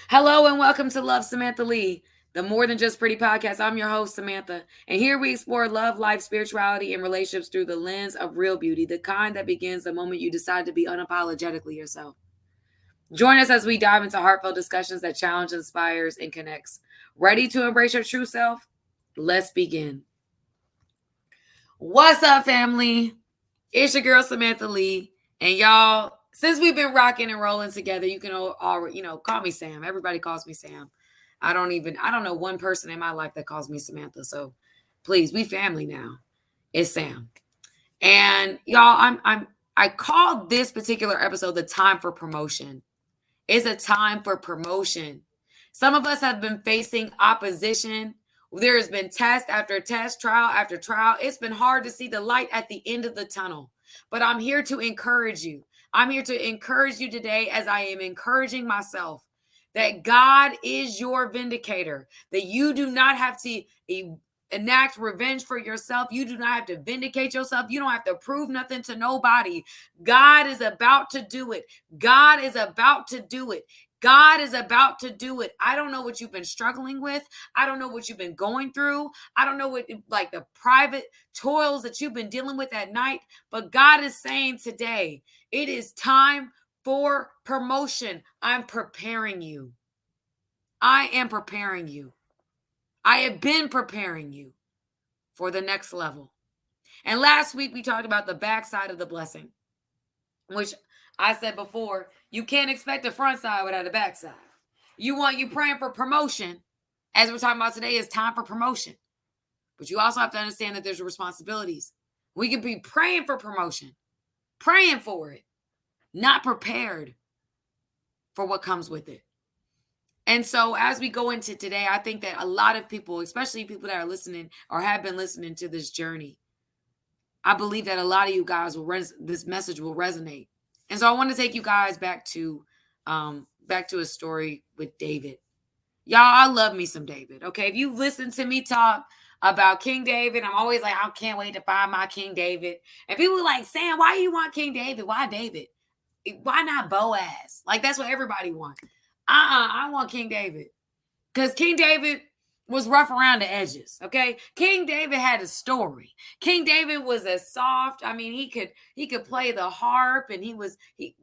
Hello and welcome to Love Samantha Lee, the More Than Just Pretty podcast. I'm your host, Samantha, and here we explore love, life, spirituality, and relationships through the lens of real beauty, the kind that begins the moment you decide to be unapologetically yourself. Join us as we dive into heartfelt discussions that challenge, inspires, and connects. Ready to embrace your true self? Let's begin. What's up, family? It's your girl, Samantha Lee, and y'all, since we've been rocking and rolling together, you can all call me Sam. Everybody calls me Sam. I don't know one person in my life that calls me Samantha. So please, we family now. It's Sam. And y'all, I called this particular episode the time for promotion. It's a time for promotion. Some of us have been facing opposition. There has been test after test, trial after trial. It's been hard to see the light at the end of the tunnel. But I'm here to encourage you. I'm here to encourage you today as I am encouraging myself that God is your vindicator, that you do not have to enact revenge for yourself. You do not have to vindicate yourself. You don't have to prove nothing to nobody. God is about to do it. God is about to do it. God is about to do it. I don't know what you've been struggling with. I don't know what you've been going through. I don't know what like the private toils that you've been dealing with at night. But God is saying today, it is time for promotion. I'm preparing you. I am preparing you. I have been preparing you for the next level. And last week we talked about the backside of the blessing, which I said before, you can't expect a front side without a backside. You praying for promotion. As we're talking about today, is time for promotion. But you also have to understand that there's responsibilities. We can be praying for promotion, praying for it, not prepared for what comes with it. And so as we go into today, I think that a lot of people, especially people that are listening or have been listening to this journey, I believe that a lot of you guys this message will resonate. And so I want to take you guys back to a story with David. Y'all, I love me some David. Okay. If you listen to me talk about King David, I'm always like, I can't wait to find my King David. And people are like, Sam, why do you want King David? Why David? Why not Boaz? Like, that's what everybody wants. I want King David. Because King David was rough around the edges. Okay. King David had a story. King David was a soft. I mean, he could play the harp, and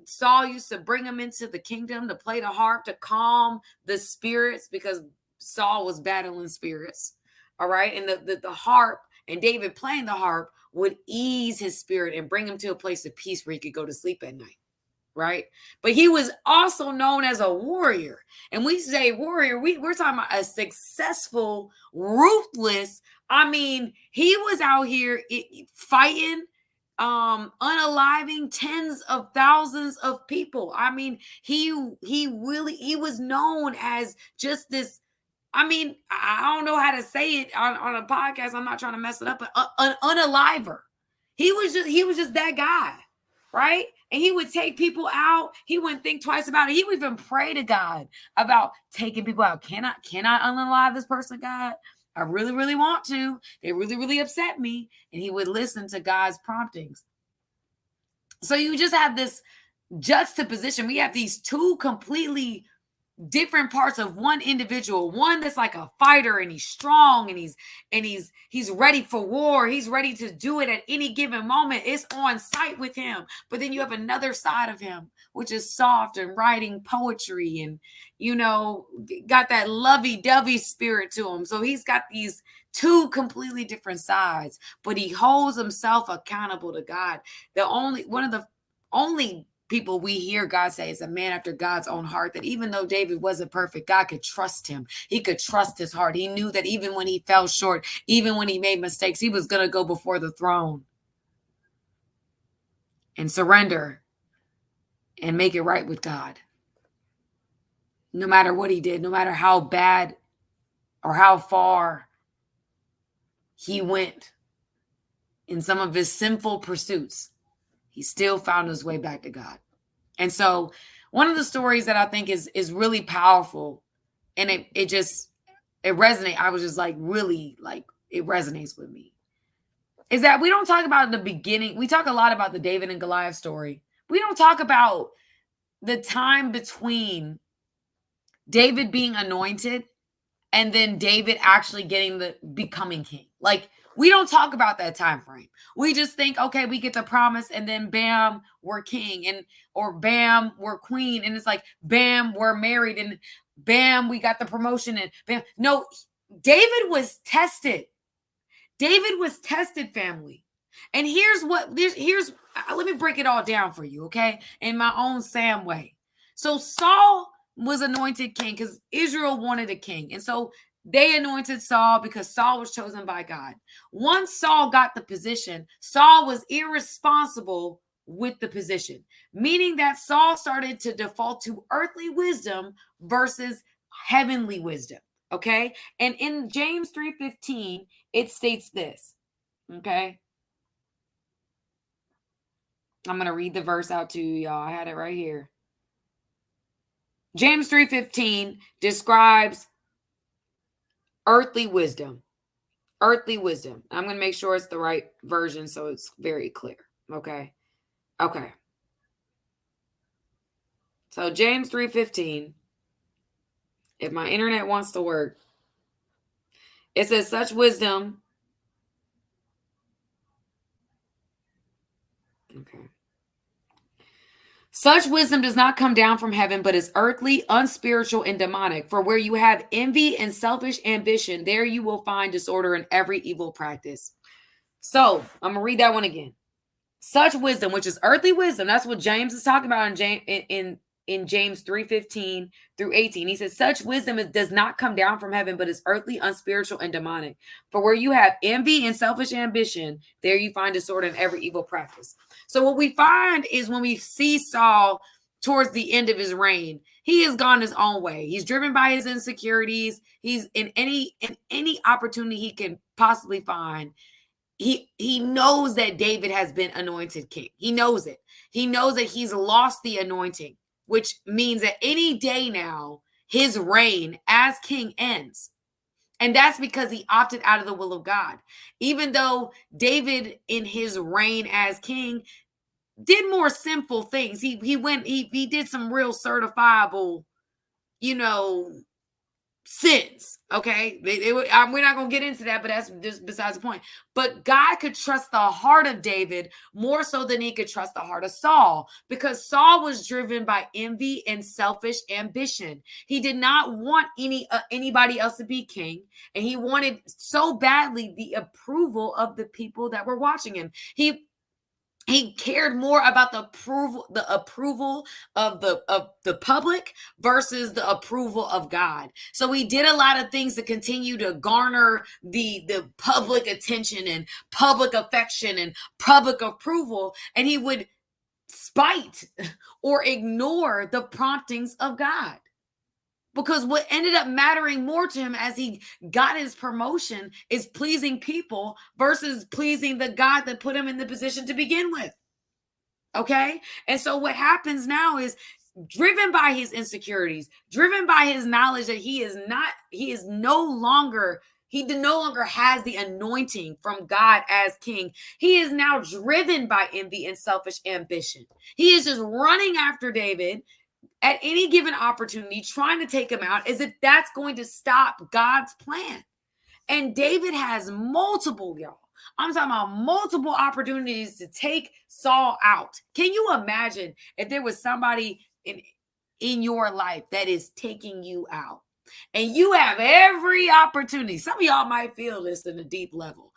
Saul used to bring him into the kingdom to play the harp to calm the spirits because Saul was battling spirits. All right. And the harp and David playing the harp would ease his spirit and bring him to a place of peace where he could go to sleep at night. Right. But he was also known as a warrior. And we say warrior, we're talking about a successful, ruthless. I mean, he was out here fighting, unaliving tens of thousands of people. I mean, he was known as just this. I mean, I don't know how to say it on a podcast. I'm not trying to mess it up, but an unaliver. He was just that guy. Right? And he would take people out. He wouldn't think twice about it. He would even pray to God about taking people out. Can I unalive this person, God? I really, really want to. They really, really upset me. And he would listen to God's promptings. So you just have this juxtaposition. We have these two completely different parts of one individual, one that's like a fighter and he's strong and he's ready for war. He's ready to do it at any given moment. It's on site with him. But then you have another side of him, which is soft and writing poetry and, got that lovey-dovey spirit to him. So he's got these two completely different sides, but he holds himself accountable to God. One of the only people we hear God say is a man after God's own heart, that even though David wasn't perfect, God could trust him. He could trust his heart. He knew that even when he fell short, even when he made mistakes, he was going to go before the throne and surrender and make it right with God. No matter what he did, no matter how bad or how far he went in some of his sinful pursuits, he still found his way back to God. And so one of the stories that I think is really powerful, and it resonates. I was just like, really, like, it resonates with me, is that we don't talk about the beginning. We talk a lot about the David and Goliath story. We don't talk about the time between David being anointed and then David actually becoming king. Like, we don't talk about that time frame. We just think, okay, we get the promise and then bam, we're king, or bam, we're queen. And it's like, bam, we're married, and bam, we got the promotion, and bam. No, David was tested. David was tested, family. And here's let me break it all down for you, okay? In my own Sam way. So Saul was anointed king because Israel wanted a king. And so they anointed Saul because Saul was chosen by God. Once Saul got the position, Saul was irresponsible with the position, meaning that Saul started to default to earthly wisdom versus heavenly wisdom. Okay. And in James 3:15, it states this. Okay. I'm going to read the verse out to you, y'all. I had it right here. James 3:15 describes earthly wisdom. Earthly wisdom. I'm going to make sure it's the right version so it's very clear. Okay. Okay. So James 3:15, if my internet wants to work, it says such wisdom. Okay. Such wisdom does not come down from heaven, but is earthly, unspiritual, and demonic. For where you have envy and selfish ambition, there you will find disorder in every evil practice. So I'm going to read that one again. Such wisdom, which is earthly wisdom, that's what James is talking about in James 3:15 through 18. He says, such wisdom does not come down from heaven, but is earthly, unspiritual, and demonic. For where you have envy and selfish ambition, there you find disorder in every evil practice. So what we find is when we see Saul towards the end of his reign, he has gone his own way. He's driven by his insecurities. He's in any opportunity he can possibly find. He knows that David has been anointed king. He knows it. He knows that he's lost the anointing, which means that any day now, his reign as king ends. And that's because he opted out of the will of God. Even though David, in his reign as king, did more sinful things. He did some real certifiable, sins. Okay. We're not going to get into that, but that's just besides the point. But God could trust the heart of David more so than he could trust the heart of Saul, because Saul was driven by envy and selfish ambition. He did not want anybody else to be king. And he wanted so badly the approval of the people that were watching him. He cared more about the approval of the public versus the approval of God. So he did a lot of things to continue to garner the public attention and public affection and public approval, and he would spite or ignore the promptings of God. Because what ended up mattering more to him as he got his promotion is pleasing people versus pleasing the God that put him in the position to begin with. Okay? And so what happens now is, driven by his insecurities, driven by his knowledge that he no longer has the anointing from God as king. He is now driven by envy and selfish ambition. He is just running after David at any given opportunity, trying to take him out, as if that's going to stop God's plan. And David has multiple opportunities to take Saul out. Can you imagine if there was somebody in your life that is taking you out, and you have every opportunity? Some of y'all might feel this in a deep level.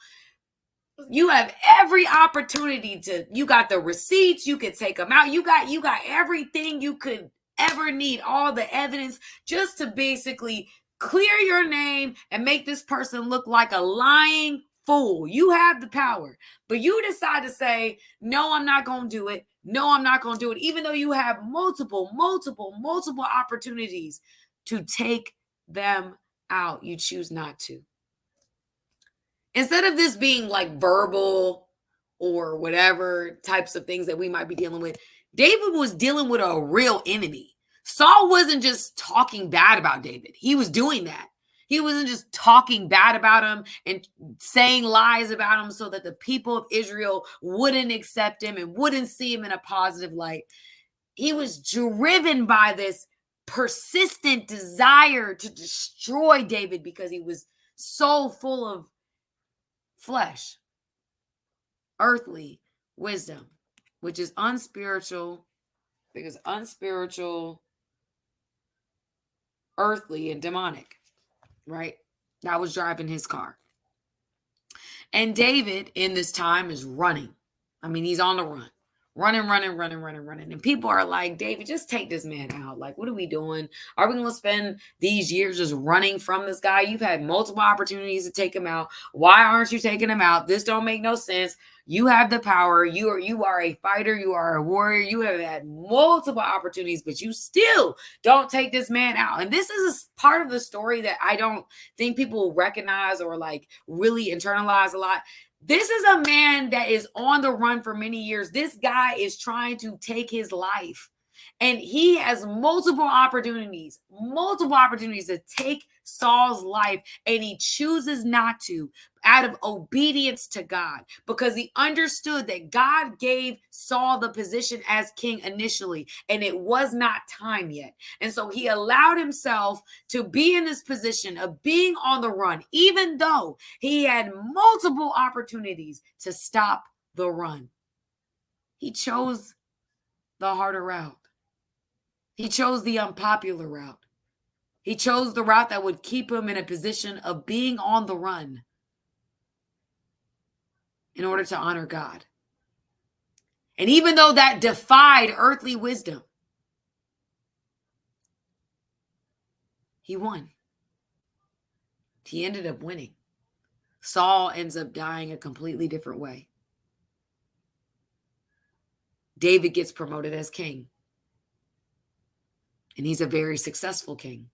You have every opportunity you got the receipts, you could take them out. You got everything you could ever need, all the evidence, just to basically clear your name and make this person look like a lying fool. You have the power, but you decide to say, no, I'm not going to do it. No, I'm not going to do it. Even though you have multiple opportunities to take them out, you choose not to. Instead of this being like verbal or whatever types of things that we might be dealing with, David was dealing with a real enemy. Saul wasn't just talking bad about David. He was doing that. He wasn't just talking bad about him and saying lies about him so that the people of Israel wouldn't accept him and wouldn't see him in a positive light. He was driven by this persistent desire to destroy David because he was so full of flesh, earthly wisdom, which is unspiritual, because unspiritual, earthly, and demonic, right? That was driving his car. And David in this time is running. I mean, he's on the run. Running. And people are like, David, just take this man out. Like, what are we doing? Are we going to spend these years just running from this guy? You've had multiple opportunities to take him out. Why aren't you taking him out? This don't make no sense. You have the power. You are a fighter. You are a warrior. You have had multiple opportunities, but you still don't take this man out. And this is a part of the story that I don't think people recognize or like really internalize a lot. This is a man that is on the run for many years. This guy is trying to take his life. And he has multiple opportunities to take Saul's life. And he chooses not to out of obedience to God, because he understood that God gave Saul the position as king initially, and it was not time yet. And so he allowed himself to be in this position of being on the run, even though he had multiple opportunities to stop the run. He chose the harder route. He chose the unpopular route. He chose the route that would keep him in a position of being on the run in order to honor God. And even though that defied earthly wisdom, he won. He ended up winning. Saul ends up dying a completely different way. David gets promoted as king. And he's a very successful king.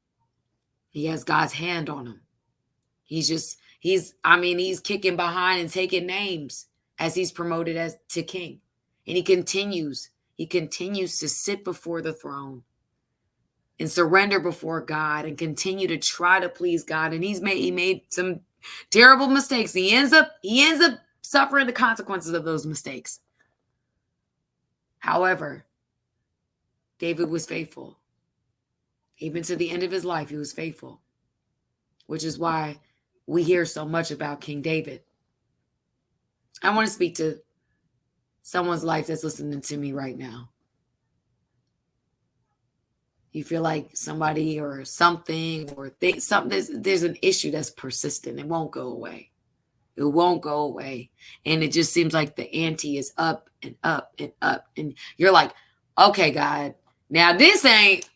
He has God's hand on him. He's kicking behind and taking names as he's promoted as to king. And he continues to sit before the throne and surrender before God and continue to try to please God. And he made some terrible mistakes. He ends up suffering the consequences of those mistakes. However, David was faithful. Even to the end of his life, he was faithful, which is why we hear so much about King David. I want to speak to someone's life that's listening to me right now. You feel like somebody or something or there's an issue that's persistent. It won't go away. It won't go away. And it just seems like the ante is up and up and up. And you're like, okay, God, now this ain't,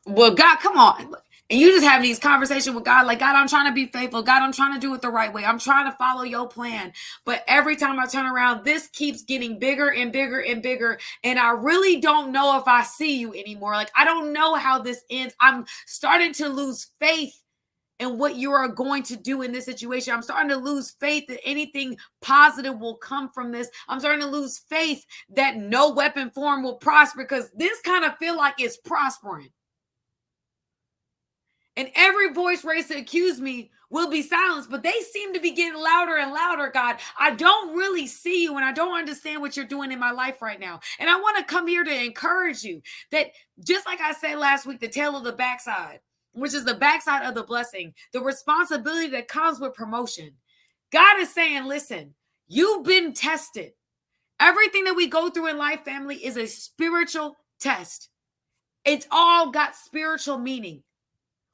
well, God, come on. And you just have these conversations with God, like, God, I'm trying to be faithful. God, I'm trying to do it the right way. I'm trying to follow your plan. But every time I turn around, this keeps getting bigger and bigger and bigger. And I really don't know if I see you anymore. Like, I don't know how this ends. I'm starting to lose faith in what you are going to do in this situation. I'm starting to lose faith that anything positive will come from this. I'm starting to lose faith that no weapon form will prosper, because this kind of feel like it's prospering. And every voice raised to accuse me will be silenced, but they seem to be getting louder and louder, God. I don't really see you, and I don't understand what you're doing in my life right now. And I want to come here to encourage you that, just like I said last week, the tail of the backside, which is the backside of the blessing, the responsibility that comes with promotion. God is saying, listen, you've been tested. Everything that we go through in life, family, is a spiritual test. It's all got spiritual meaning,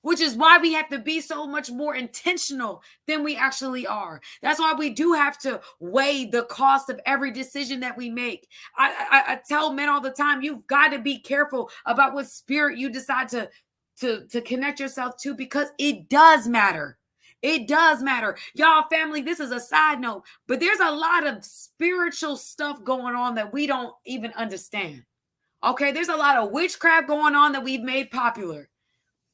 which is why we have to be so much more intentional than we actually are. That's why we do have to weigh the cost of every decision that we make. I tell men all the time, you've got to be careful about what spirit you decide to connect yourself to, because it does matter. It does matter. Y'all, family, this is a side note, but there's a lot of spiritual stuff going on that we don't even understand. Okay, there's a lot of witchcraft going on that we've made popular.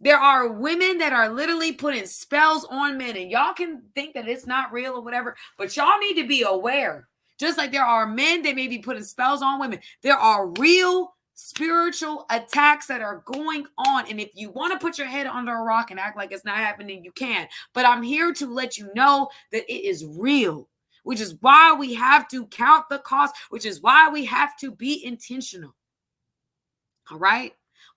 There are women that are literally putting spells on men, and y'all can think that it's not real or whatever, but y'all need to be aware. Just like there are men that may be putting spells on women, there are real spiritual attacks that are going on. And if you want to put your head under a rock and act like it's not happening, you can. But I'm here to let you know that it is real, which is why we have to count the cost, which is why we have to be intentional. All right?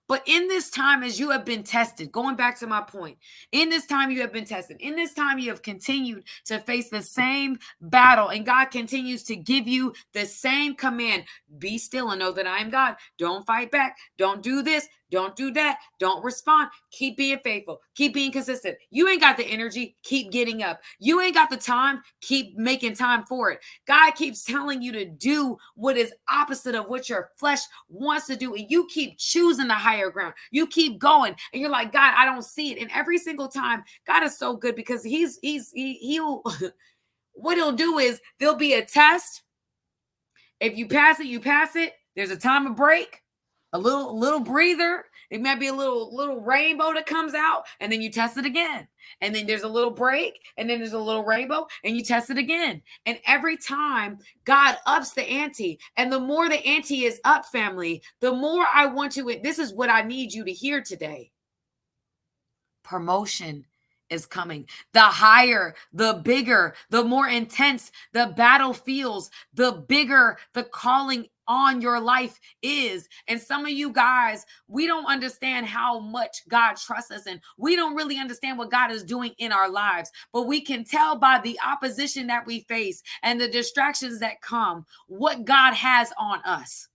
But in this time, as you have been tested, going back to my point, in this time you have been tested. In this time you have continued to face the same battle, and God continues to give you the same command. Be still and know that I am God. Don't fight back. Don't do this. Don't do that. Don't respond. Keep being faithful. Keep being consistent. You ain't got the energy. Keep getting up. You ain't got the time. Keep making time for it. God keeps telling you to do what is opposite of what your flesh wants to do, and you keep choosing the higher ground. You keep going, and you're like, God, I don't see it. And every single time, God is so good because he'll what he'll do is there'll be a test. If you pass it, you pass it. There's a time of break, a little breather. It might be a little rainbow that comes out, and then you test it again. And then there's a little break, and then there's a little rainbow, and you test it again. And every time God ups the ante, and the more the ante is up, family, the more I want to. This is what I need you to hear today. Promotion is coming. The higher, the bigger, the more intense the battle feels, the bigger the calling on your life is. And some of you guys, we don't understand how much God trusts us, and we don't really understand what God is doing in our lives, but we can tell by the opposition that we face and the distractions that come what God has on us.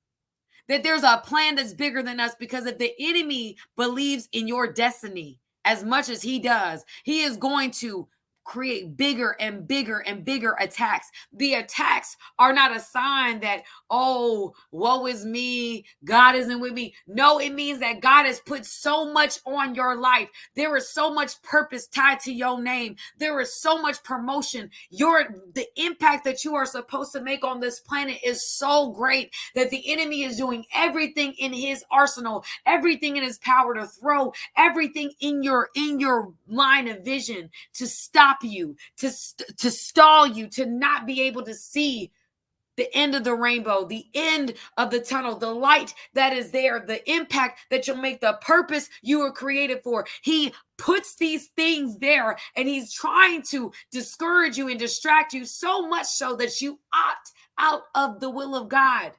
That there's a plan that's bigger than us, because if the enemy believes in your destiny as much as he does, he is going to create bigger and bigger and bigger attacks. The attacks are not a sign that, oh, woe is me, God isn't with me. No, it means that God has put so much on your life. There is so much purpose tied to your name. There is so much promotion. The impact that you are supposed to make on this planet is so great that the enemy is doing everything in his arsenal, everything in his power to throw everything in your line of vision to stop you, to stall you, to not be able to see the end of the rainbow, the end of the tunnel, the light that is there, the impact that you'll make, the purpose you were created for. He puts these things there, and he's trying to discourage you and distract you, so much so that you opt out of the will of God.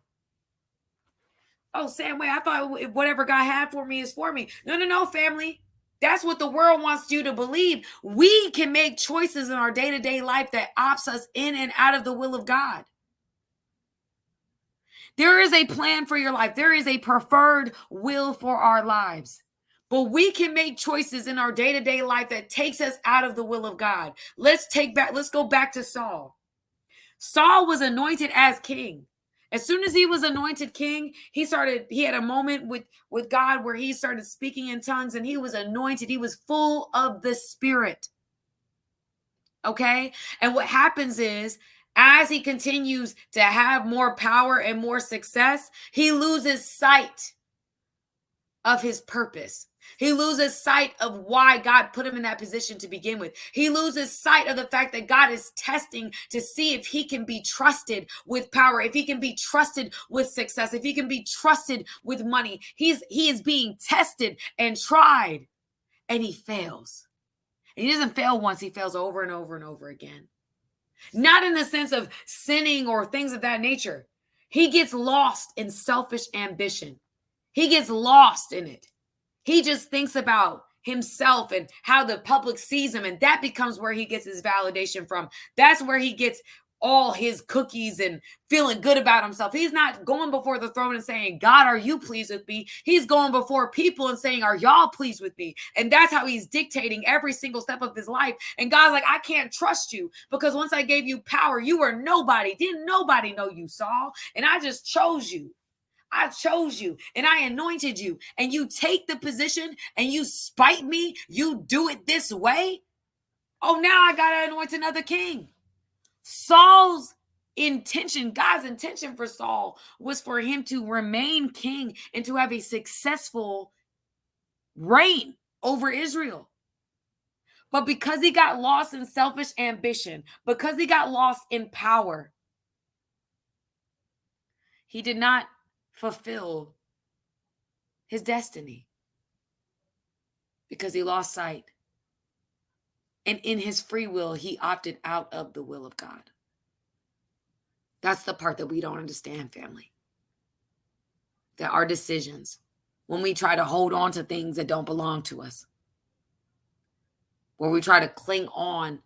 Oh, Sam, wait, I thought whatever God had for me is for me. No, family. That's what the world wants you to believe. We can make choices in our day-to-day life that opts us in and out of the will of God. There is a plan for your life. There is a preferred will for our lives. But we can make choices in our day-to-day life that takes us out of the will of God. Let's go back to Saul. Saul was anointed as king. As soon as he was anointed king, he had a moment with God where he started speaking in tongues, and he was anointed. He was full of the Spirit. Okay? And what happens is, as he continues to have more power and more success, he loses sight of his purpose. He loses sight of why God put him in that position to begin with. He loses sight of the fact that God is testing to see if he can be trusted with power, if he can be trusted with success, if he can be trusted with money. He is being tested and tried, and he fails. And he doesn't fail once, he fails over and over and over again. Not in the sense of sinning or things of that nature. He gets lost in selfish ambition. He gets lost in it. He just thinks about himself and how the public sees him, and that becomes where he gets his validation from. That's where he gets all his cookies and feeling good about himself. He's not going before the throne and saying, God, are you pleased with me? He's going before people and saying, are y'all pleased with me? And that's how he's dictating every single step of his life. And God's like, I can't trust you, because once I gave you power, you were nobody. Didn't nobody know you, Saul? And I just chose you. I chose you and I anointed you, and you take the position and you spite me. You do it this way. Oh, now I got to anoint another king. Saul's intention, God's intention for Saul, was for him to remain king and to have a successful reign over Israel. But because he got lost in selfish ambition, because he got lost in power, he did not fulfill his destiny, because he lost sight. And in his free will, he opted out of the will of God. That's the part that we don't understand, family. That our decisions when we try to hold on to things that don't belong to us, where we try to cling on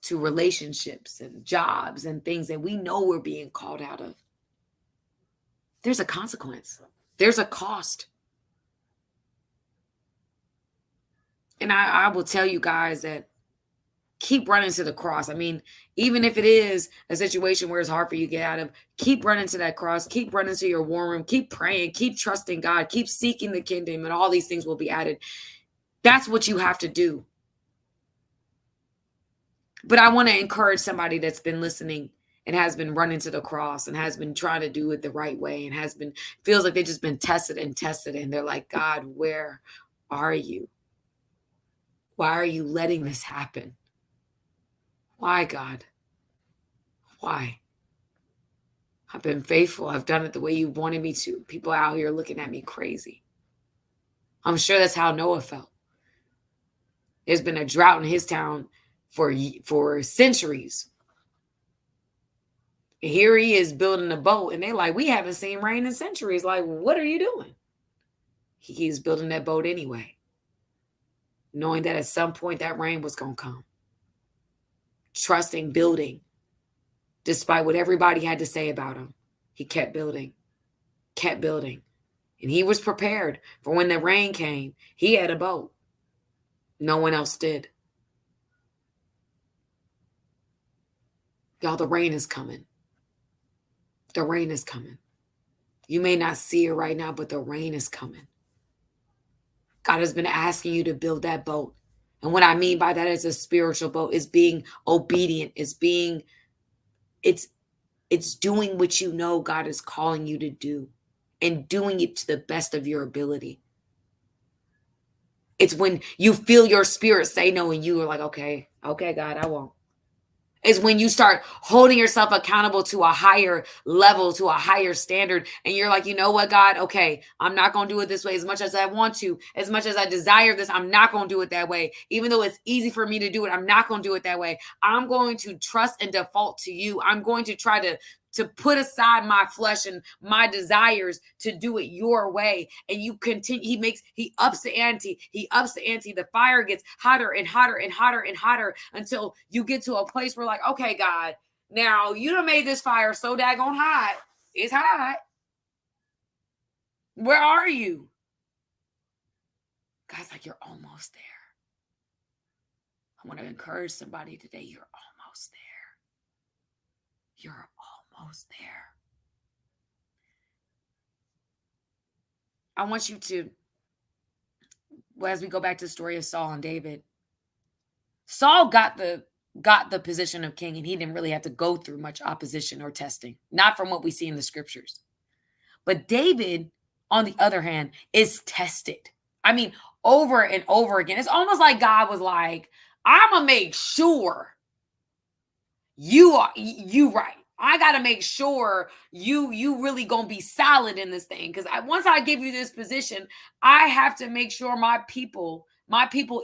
to relationships and jobs and things that we know we're being called out of. There's a consequence. There's a cost. And I will tell you guys that keep running to the cross. I mean, even if it is a situation where it's hard for you to get out of, keep running to that cross. Keep running to your war room. Keep praying. Keep trusting God. Keep seeking the kingdom, and all these things will be added. That's what you have to do. But I want to encourage somebody that's been listening and has been running to the cross and has been trying to do it the right way and has been, feels like they've just been tested. And they're like, God, where are you? Why are you letting this happen? Why, God? Why? I've been faithful. I've done it the way you wanted me to. People out here looking at me crazy. I'm sure that's how Noah felt. There's been a drought in his town for centuries. And here he is building a boat, and they're like, we haven't seen rain in centuries. Like, what are you doing? He's building that boat anyway, knowing that at some point that rain was going to come. Trusting, building, despite what everybody had to say about him. He kept building. And he was prepared for when the rain came. He had a boat. No one else did. Y'all, the rain is coming. The rain is coming. You may not see it right now, but the rain is coming. God has been asking you to build that boat. And what I mean by that is a spiritual boat. Is being obedient. It's doing what you know God is calling you to do and doing it to the best of your ability. It's when you feel your spirit say no and you are like, okay, God, I won't. Is when you start holding yourself accountable to a higher level, to a higher standard. And you're like, you know what, God? Okay, I'm not going to do it this way as much as I want to, as much as I desire this. I'm not going to do it that way. Even though it's easy for me to do it, I'm not going to do it that way. I'm going to trust and default to you. I'm going to try to put aside my flesh and my desires to do it your way. And you continue, he ups the ante. The fire gets hotter and hotter and hotter and hotter until you get to a place where like, okay, God, now you done made this fire so daggone hot. It's hot. Where are you? God's like, you're almost there. I want to encourage somebody today. You're almost there. You're almost there. I want you to, as we go back to the story of Saul and David, Saul got the position of king, and he didn't really have to go through much opposition or testing, not from what we see in the scriptures. But David, on the other hand, is tested. I mean, over and over again. It's almost like God was like, I'm going to make sure you right. I got to make sure you really going to be solid in this thing. Because once I give you this position, I have to make sure my people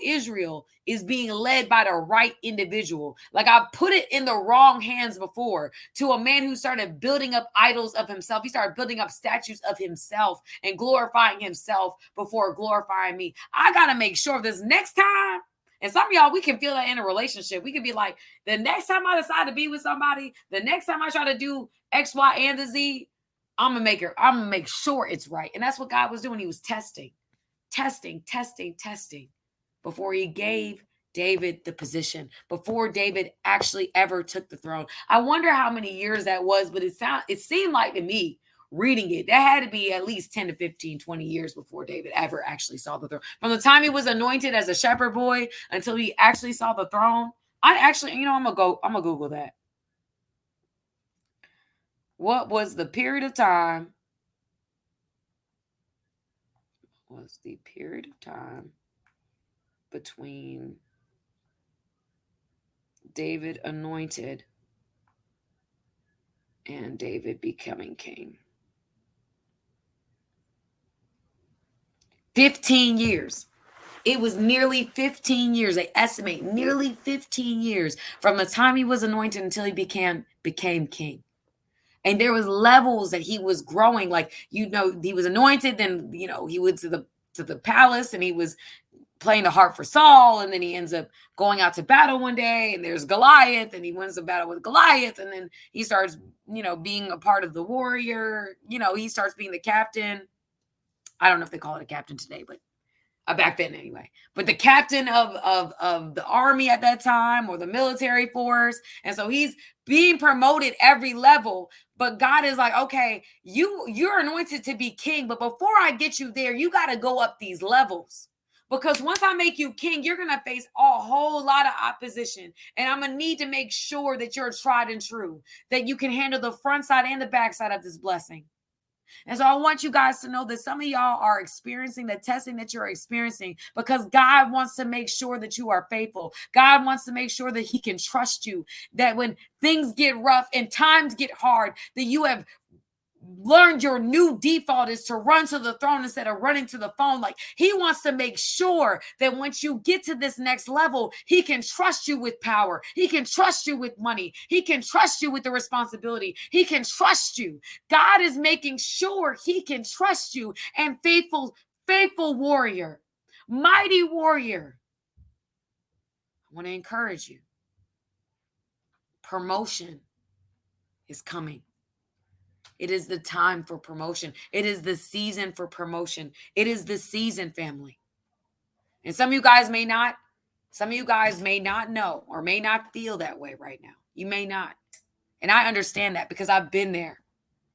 Israel is being led by the right individual. Like I put it in the wrong hands before to a man who started building up idols of himself. He started building up statues of himself and glorifying himself before glorifying me. I got to make sure this next time. And some of y'all, we can feel that in a relationship. We can be like, the next time I decide to be with somebody, the next time I try to do X, Y, and the Z, I'm going to make sure it's right. And that's what God was doing. He was testing before he gave David the position, before David actually ever took the throne. I wonder how many years that was, but it seemed like to me, reading it, that had to be at least 10 to 15, 20 years before David ever actually saw the throne. From the time he was anointed as a shepherd boy until he actually saw the throne. I'm gonna Google that. What was the period of time? Between David anointed and David becoming king? 15 years. It was nearly 15 years. They estimate nearly 15 years from the time he was anointed until he became king. And there was levels that he was growing. Like, he was anointed, then, he went to the palace, and he was playing the harp for Saul, and then he ends up going out to battle one day, and there's Goliath, and he wins the battle with Goliath, and then he starts, being a part of the warrior. He starts being the captain. I don't know if they call it a captain today, but back then anyway. But the captain of the army at that time, or the military force. And so he's being promoted every level. But God is like, okay, you're anointed to be king, but before I get you there, you got to go up these levels. Because once I make you king, you're going to face a whole lot of opposition. And I'm going to need to make sure that you're tried and true, that you can handle the front side and the back side of this blessing. And so I want you guys to know that some of y'all are experiencing the testing that you're experiencing because God wants to make sure that you are faithful. God wants to make sure that he can trust you, that when things get rough and times get hard, that you have learned your new default is to run to the throne instead of running to the phone. Like, he wants to make sure that once you get to this next level, he can trust you with power. He can trust you with money. He can trust you with the responsibility. He can trust you. God is making sure he can trust you. And faithful warrior, mighty warrior, I want to encourage you. Promotion is coming. It is the time for promotion. It is the season for promotion. It is the season, family. And some of you guys may not know or may not feel that way right now. You may not. And I understand that because I've been there.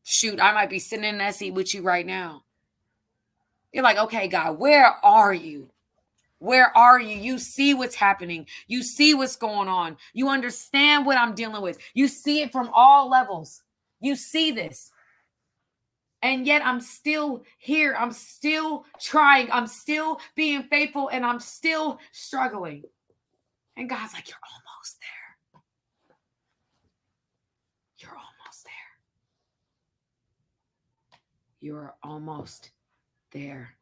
Shoot, I might be sitting in that seat with you right now. You're like, okay, God, where are you? Where are you? You see what's happening. You see what's going on. You understand what I'm dealing with. You see it from all levels. You see this. And yet I'm still here. I'm still trying. I'm still being faithful, and I'm still struggling. And God's like, you're almost there. You're almost there. You're almost there.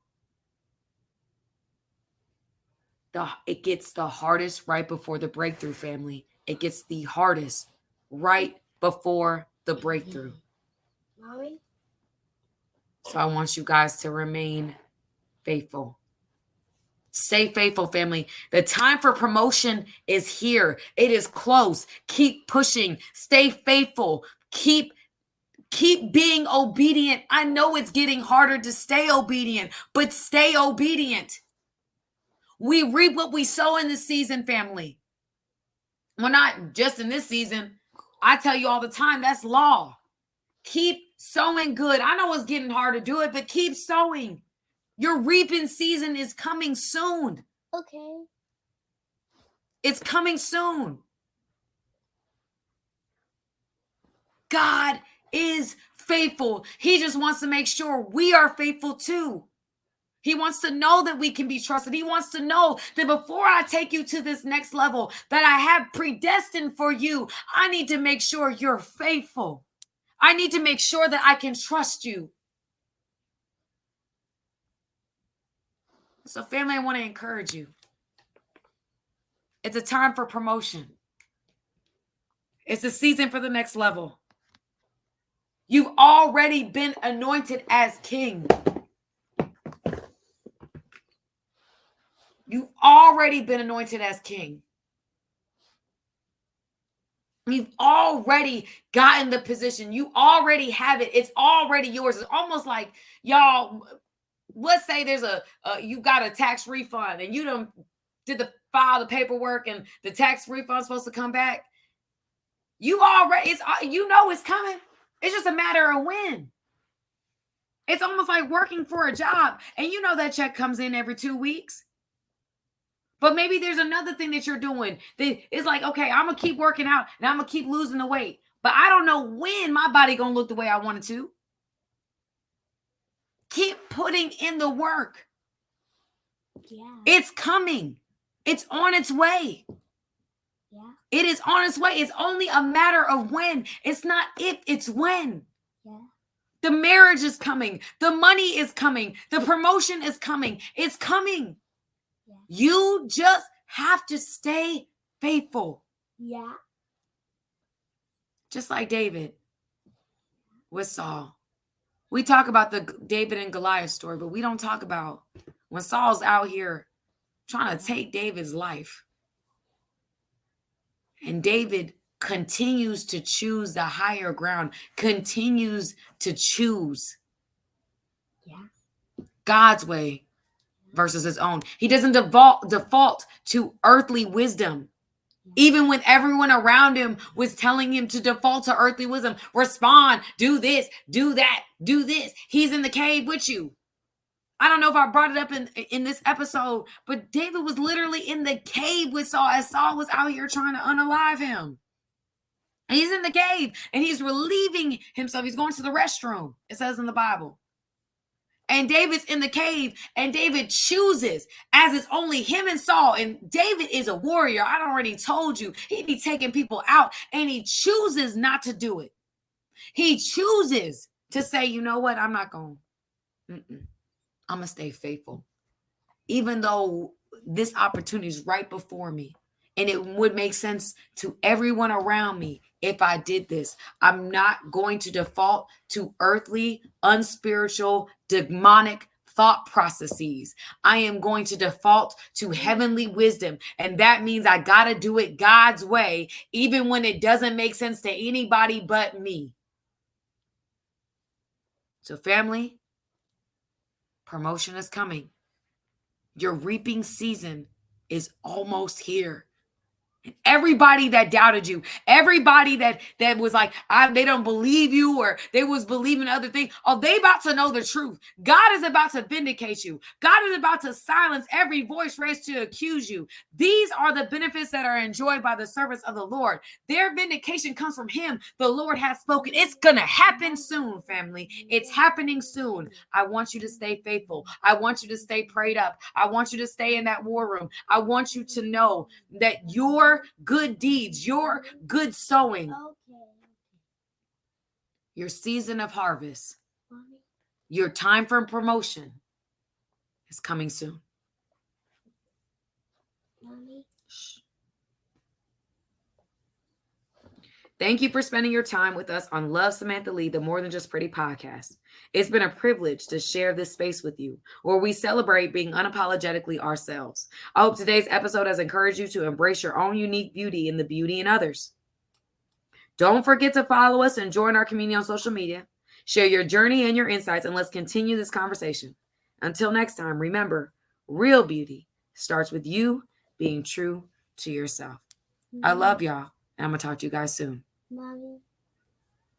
It gets the hardest right before the breakthrough, family. It gets the hardest right before the breakthrough. Mommy? So I want you guys to remain faithful. Stay faithful, family. The time for promotion is here. It is close. Keep pushing. Stay faithful. Keep being obedient. I know it's getting harder to stay obedient, but stay obedient. We reap what we sow in this season, family. Well, not just in this season. I tell you all the time, that's law. Keep sowing good. I know it's getting hard to do it, but keep sowing. Your reaping season is coming soon. Okay. It's coming soon. God is faithful. He just wants to make sure we are faithful too. He wants to know that we can be trusted. He wants to know that before I take you to this next level that I have predestined for you, I need to make sure you're faithful. I need to make sure that I can trust you. So, family, I want to encourage you. It's a time for promotion. It's a season for the next level. You've already been anointed as king. You've already been anointed as king. You've already gotten the position. You already have it. It's already yours. It's almost like, y'all, let's say there's you got a tax refund and you did file the paperwork and the tax refund's supposed to come back. You already, it's coming. It's just a matter of when. It's almost like working for a job and you know that check comes in every 2 weeks. But maybe there's another thing that you're doing. It's like, okay, I'm going to keep working out and I'm going to keep losing the weight. But I don't know when my body going to look the way I want it to. Keep putting in the work. Yeah. It's coming. It's on its way. Yeah. It is on its way. It's only a matter of when. It's not if, it's when. Yeah. The marriage is coming. The money is coming. The promotion is coming. It's coming. Yeah. You just have to stay faithful. Yeah. Just like David. with Saul. We talk about the David and Goliath story, but we don't talk about when Saul's out here trying to take David's life. And David continues to choose the higher ground, continues to choose God's way versus his own. He doesn't default to earthly wisdom. Even when everyone around him was telling him to default to earthly wisdom, respond, do this, do that, do this. He's in the cave with you. I don't know if I brought it up in this episode, but David was literally in the cave with Saul as Saul was out here trying to unalive him. And he's in the cave and he's relieving himself. He's going to the restroom, it says in the Bible. And David's in the cave and David chooses, as it's only him and Saul. And David is a warrior. I already told you. He'd be taking people out and he chooses not to do it. He chooses to say, you know what? I'm not going. I'm going to stay faithful. Even though this opportunity is right before me. And it would make sense to everyone around me if I did this. I'm not going to default to earthly, unspiritual, demonic thought processes. I am going to default to heavenly wisdom. And that means I got to do it God's way, even when it doesn't make sense to anybody but me. So family, promotion is coming. Your reaping season is almost here. And everybody that doubted you, everybody that was like, they don't believe you, or they was believing other things. Oh, they about to know the truth. God is about to vindicate you. God is about to silence every voice raised to accuse you. These are the benefits that are enjoyed by the servants of the Lord. Their vindication comes from him. The Lord has spoken. It's going to happen soon, family. It's happening soon. I want you to stay faithful. I want you to stay prayed up. I want you to stay in that war room. I want you to know that your good deeds, your good sowing, your season of harvest, your time for promotion is coming soon. Shh. Thank you for spending your time with us on Love Samantha Lee, the More Than Just Pretty podcast. It's been a privilege to share this space with you, where we celebrate being unapologetically ourselves. I hope today's episode has encouraged you to embrace your own unique beauty in the beauty in others. Don't forget to follow us and join our community on social media. Share your journey and your insights, and let's continue this conversation. Until next time, remember, real beauty starts with you being true to yourself. I love y'all, and I'm going to talk to you guys soon. Mommy.